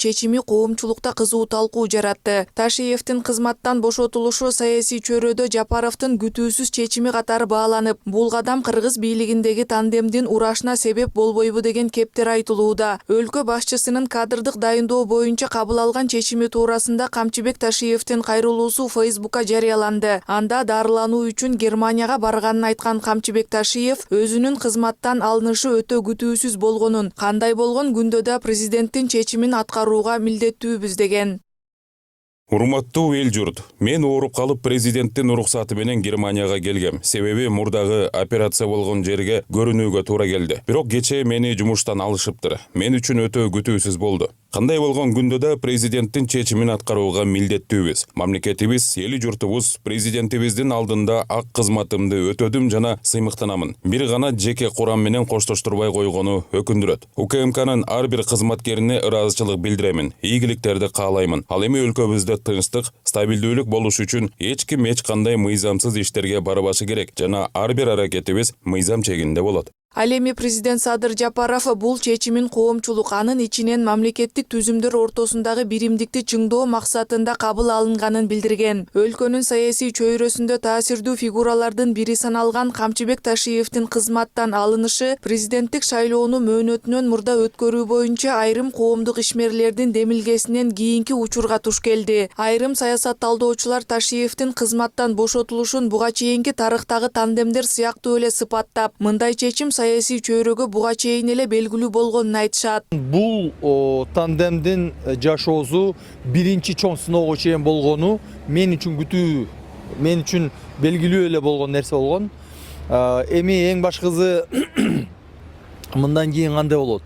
чечими коомчулукта кызуу талкуу жаратты. Ташиевдин кызматтан бошотулушу саясий чөйрөдө Жапаровдун күтүүсүз чечими катары бааланып, бул кадам кыргыз бийлигиндеги тандемдин урашына себеп болбойбу деген кептер айтылууда. Өлкө башчысынын кадрдык дайындоо боюнча кабыл алган чечими туурасында Камчыбек Ташиевдин кайрылуусу Фейсбукка жарыяланды. Анда дарылануу үчүн Германияга барганын айткан Камчыбек Ташиев өзүнүн кызматтан алынышы өтө күтүүсүз болгонун, кандай болгон күндө да президенттин чечимин аткарууга милдеттүүбүз деген. Урматтуу эл журт, мен ооруп калып президенттин уруксаты менен Германияга келгем. Себеби мурдагы операция болгон жерге көрүнүүгө туура келди. Бирок кечээ мени жумуштан алышыптыр. Мен үчүн өтө күтүүсүз болду. Кандай болгон күндө да президенттин чечимин аткарууга милдеттүүбүз. Мамлекетибиз, эли журтубуз президентибиздин алдында ак кызматымды өтөдүм жана сыймыктанамын. Бир гана жеке курам менен коштоштурбай койгону өкүндүрөт. УКМКнын ар бир кызматкерине ыраазычылык билдиремин. Ийгиликтерди каалаймын. Ал эми өлкөбүздө тынчтык, стабилдүүлүк болуш үчүн эч ким эч кандай мыйзамсыз иштерге барбашы керек жана ар бир аракетибиз мыйзам чегинде болот. Ал эми президент Садыр Жапаров бул чечимин коомчулук, анын ичинен мамлекеттик түзүмдөр ортосундагы биримдикти чыңдоо максатында кабыл алынганын билдирген. Өлкөнүн саясий чөйрөсүндө таасирдүү фигуралардын бири саналган Камчыбек Ташиевдин кызматтан алынышы президенттик шайлоону мөөнөтүнөн мурда өткөрүү боюнча айрым коомдук ишмерлердин демилгесинен кийинки учурга туш келди. Айрым саясатталдоочулар Ташиевдин кызматтан бошотулушун буга чейинки тарыхтагы тандемдер сыяктуу эле сыпаттап, мындай чечим саясий чөйрөгө буга чейин эле белгилүү болгонун айтышат. Бул тандемдин жашоосу биринчи чоң сыноого чейин болгону мен үчүн күтүү, мен үчүн белгилүү эле болгон нерсе болгон. Эми эң башкысы мындан кийин кандай болот?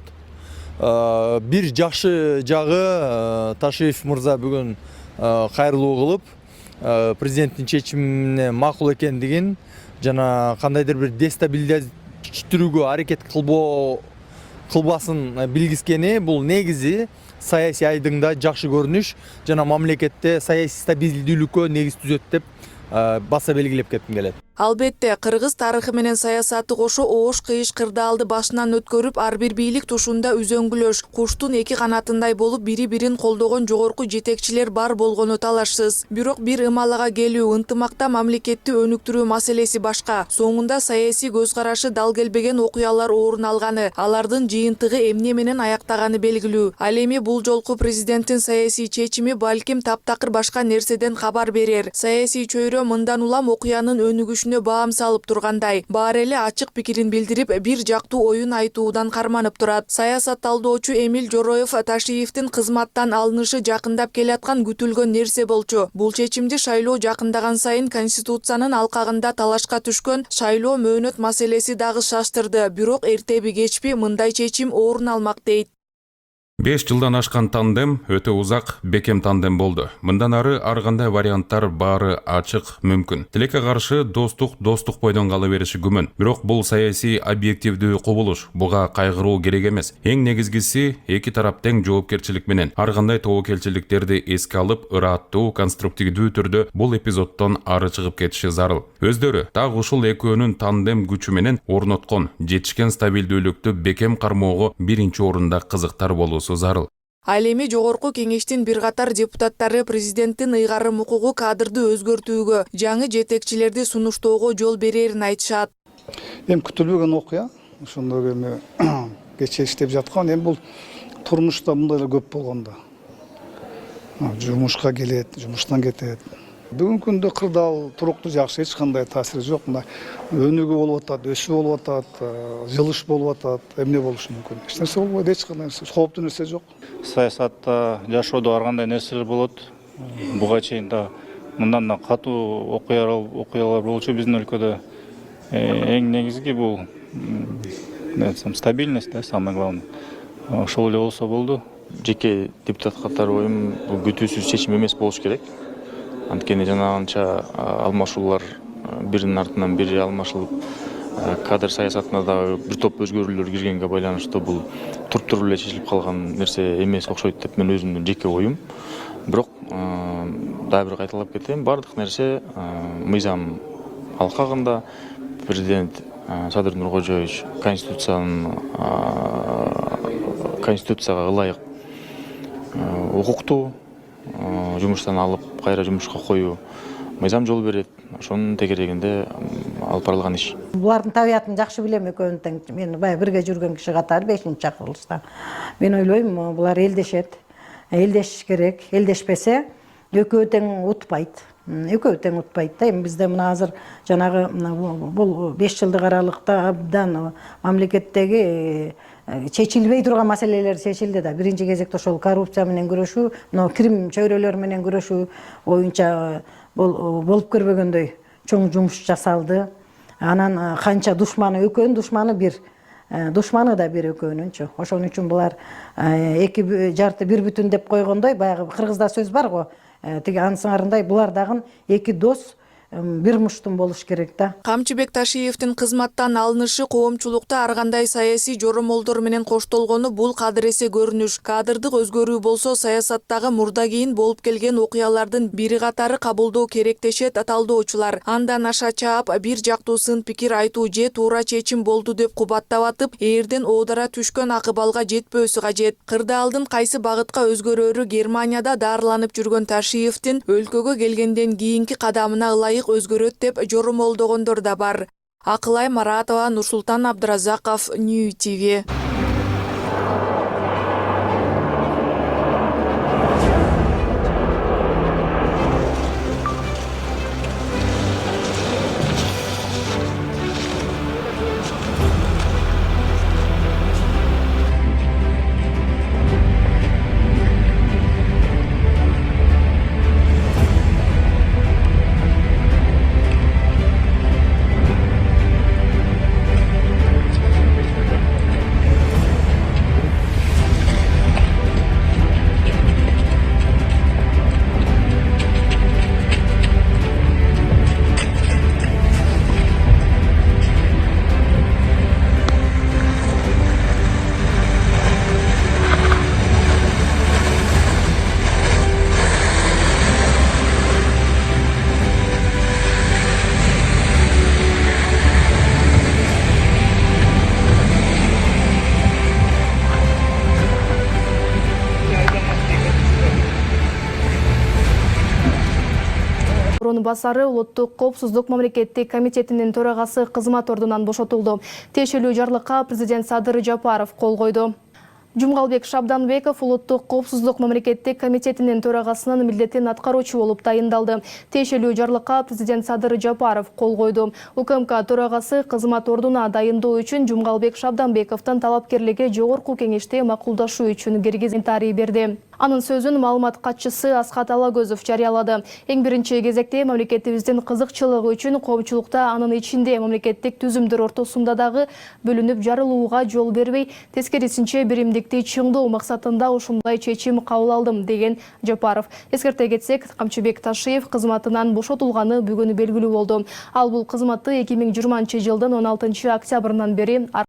Бир жакшы жагы Ташиев мырза бүгүн кайрылуу кылып, президенттин чечимине макул экендигин жана кандайдыр бир дестабилиздирүүгө аракет кылбасын билгискени, бул негизи саясий айдыңда жакшы көрүнүш жана мамлекетте саясий стабилдүүлүккө негиз түзөт деп баса белгилеп кетким келет. Албетте, кыргыз тарыхы менен саясаты кошо оош кыйыш кырдаалды башынан өткөрүп, ар бир бийлик тушунда үзөңгүлөш, куштун эки канатындай болуп бири-бирин колдогон жогорку жетекчилер бар болгону талашсыз. Бирок бир ымалага келүү, ынтымакта мамлекетти өнүктүрүү маселеси башка. Соңунда саясий көз карашы дал келбеген окуялар орун алганы, алардын жыйынтыгы эмне менен аяктаганы белгилүү. Ал эми бул жолку президенттин саясий чечими балким таптакыр башка нерседен кабар берер. Саясий чөйрө мындан улам окуянын өнүгүшүнө баам салып тургандай, баары эле ачык пикирин билдирип, бир жактуу оюн айтуудан карманып турат. Саясатталдоочу Эмиль Жороев Ташиевдин кызматтан алынышы жакындап келаткан күтүлгөн нерсе болчу. Бул чечимди шайлоо жакындаган сайын Конституциянын алкагында талашка түшкөн шайлоо мөөнөт маселеси дагы шаштырды. Бирок эртеби кечпи мындай чечим орун алмак дейт. 5 жылдан ашкан тандем өтө узак бекем тандем болду. Мындан ары ар кандай варианттар баары ачык мүмкүн. Тилекке каршы достук бойдон кала бериши күмөн. Бирок бул саясий объективдүү кубулуш. Буга кайгыруу керек эмес. Эң негизгиси эки тарап тең жоопкерчилик менен ар кандай тобокелчиликтерди эске алып, ыраттуу, конструктивдүү түрдө бул эпизоддон ары чыгып кетиши зарыл. Өздөрү так ушул экөөнүн тандем күчү менен орноткон, жетишкен стабилдүүлүктү бекем кармоого биринчи орунда кызыктар болуусу зарыл. Ал эми жогорку кеңештин бир катар депутаттары президенттин ыйгарым укугу кадрды өзгөртүүгө, жаңы жетекчилерди сунуштоого жол берерин айтышат. Эми күтүлбөгөн окуя, ошондо эми кечээ иштеп жаткан, эми бул турмушта мындай эле көп болгондо. Жумушка келет, жумуштан кетет. Бүгүнкү күндө кырдаал туруктуу жакшы, эч кандай таасири жок. Мына өнүгүү болуп атат, өсүү болуп атат, жылыш болуп атат. Эмне болушу мүмкүн? Эч нерсе болбойт, эч кандай кооптуу нерсе жок. Саясатта, жашоодо ар кандай нерселер болот. Буга чейин да мындан да катуу окуялар болчу биздин өлкөдө. Эң негизги бул стабильность, да, самое главное. Ошол эле болсо болду. Жеке депутат катары оюм, бул күтүүсүз чечим эмес болуш керек. Анткени жанагынча алмашуулар биринин артынан бири алмашылып, кадр саясатына да бир топ өзгөрүүлөр киргенге байланыштуу бул туруп эле чечилип калган нерсе эмес окшойт деп мен өзүмдүн жеке оюм. Бирок дагы бир кайталап кетем, бардык нерсе мыйзам алкагында. Президент Садыр Нуркожоевич конституцияга ылайык укуктуу, жумуштан алып кайра жумушка коюу мыйзам жол берет. Ошонун тегерегинде алып барылган иш. Булардын табиятын жакшы билем экөөнүн тең. Мен баягы бирге жүргөн киши катары 5-чакырылышта. Мен ойлойм, булар элдешет. Элдешиш керек. Элдешпесе экөө тең утпайт. Экөө тең утпайт да. Эми бизде мына азыр жанагы бул 5 жылдык аралыкта абдан мамлекеттеги чечилбей турган маселелер чечилди да. Биринчи кезекте ошол коррупция менен күрөшүү, мына кирим чөйрөлөр менен күрөшүү боюнча болуп көрбөгөндөй чоң жумуш жасалды. Анан канча душманы, экөөнүн душманы бир. Душманы да бир экөөнүнчү. Ошон үчүн булар эки жарты бир бүтүн деп койгондой, баягы кыргызда сөз бар го. Тиги ансыңарындай булар дагы эки дос бир муштун болуш керек да. Камчыбек Ташиевдин кызматтан алынышы коомчулукта ар кандай саясий жоромолдор менен коштолгону бул кадыресе көрүнүш. Кадрдык өзгөрүү болсо саясаттагы мурда кийин болуп келген окуялардын бири катары кабылдоо керек дешет талдоочулар. Андан аша чаап бир жактуу сын пикир айтуу же туура чечим болду деп кубаттап атып, ээрден оодара түшкөн акыбалга жетпөөсү кажет. Кырдаалдын кайсы багытка өзгөрөөрү Германияда дарыланып жүргөн Ташиевдин өлкөгө келгенден кийинки кадамына ылайык өзгөрөт деп жоромолдогондор да бар. Акылай Маратова, Нурсултан Абдыразаков, Нью ТВ. Басары Улуттук коопсуздук мамлекеттик комитетинин төрагасы кызмат ордунан бошотулду. Тиешелүү жарлыкка президент Садыр Жапаров кол койду. Жумгалбек Шабданбеков Улуттук коопсуздук мамлекеттик комитетинин төрагасынын милдетин аткаруучу болуп тайындалды. Тиешелүү жарлыкка президент Садыр Жапаров кол койду. УКМК төрагасы кызмат ордуна дайындоо үчүн Жумгалбек Шабданбековдун талапкерлиги жогорку кеңеште макулдашуу үчүн комментарий берди. Анын сөзүн маалымат катчысы Асхат Алагөзов жарыялады. Эң биринчи кезекте мамлекетибиздин кызыкчылыгы үчүн коомчулукта анын ичинде мамлекеттик түзүмдөр ортосунда дагы бөлүнүп жарылууга жол бербей, тескерисинче биримдикти чыңдоо максатында ушундай чечим кабыл алдым деген Жапаров. Эскерте кетсек, Камчыбек Ташиев кызматынан бошотулганы бүгүн белгилүү болду. Ал бул кызматты 2020 жылдын 16 октябрынан бери